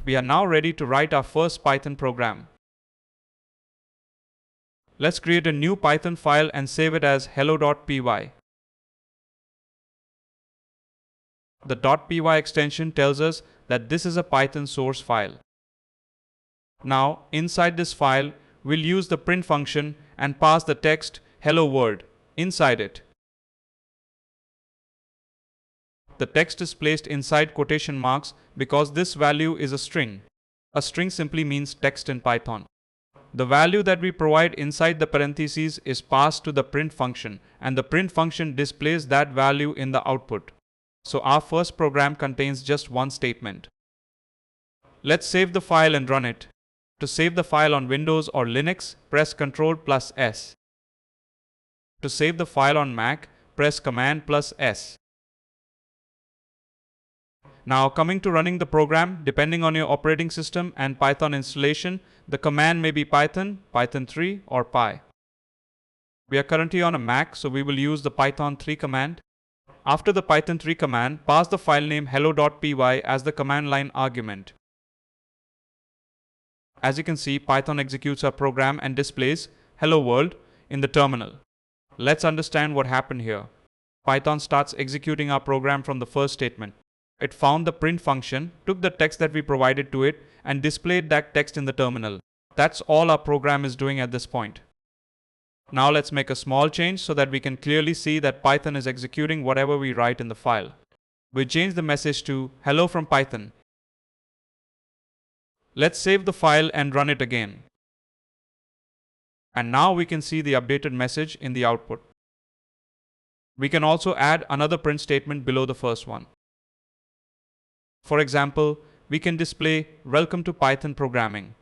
We are now ready to write our first Python program. Let's create a new Python file and save it as hello.py. The .py extension tells us that this is a Python source file. Now, inside this file, we'll use the print function and pass the text hello world inside it. The text is placed inside quotation marks because this value is a string. A string simply means text in Python. The value that we provide inside the parentheses is passed to the print function, and the print function displays that value in the output. So our first program contains just one statement. Let's save the file and run it. To save the file on Windows or Linux, press Ctrl+S. To save the file on Mac, press Command+S. Now, coming to running the program, depending on your operating system and Python installation, the command may be Python, Python 3 or Py. We are currently on a Mac, so we will use the Python 3 command. After the Python 3 command, pass the file name hello.py as the command line argument. As you can see, Python executes our program and displays hello world in the terminal. Let's understand what happened here. Python starts executing our program from the first statement. It found the print function, took the text that we provided to it, and displayed that text in the terminal. That's all our program is doing at this point. Now let's make a small change so that we can clearly see that Python is executing whatever we write in the file. We change the message to hello from Python. Let's save the file and run it again. And now we can see the updated message in the output. We can also add another print statement below the first one. For example, we can display Welcome to Python Programming.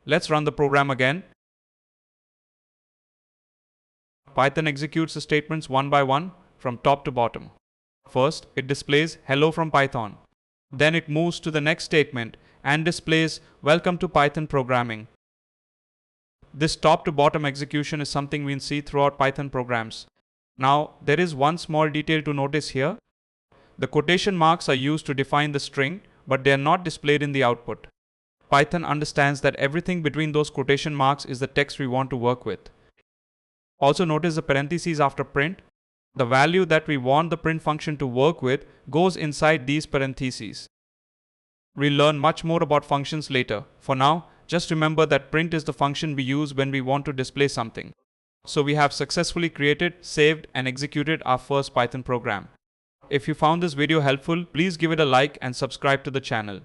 Let's run the program again. Python executes the statements one by one from top to bottom. First, it displays hello from Python. Then it moves to the next statement and displays Welcome to Python Programming. This top to bottom execution is something we'll see throughout Python programs. Now, there is one small detail to notice here. The quotation marks are used to define the string, but they are not displayed in the output. Python understands that everything between those quotation marks is the text we want to work with. Also notice the parentheses after print. The value that we want the print function to work with goes inside these parentheses. We'll learn much more about functions later. For now, just remember that print is the function we use when we want to display something. So we have successfully created, saved, and executed our first Python program. If you found this video helpful, please give it a like and subscribe to the channel.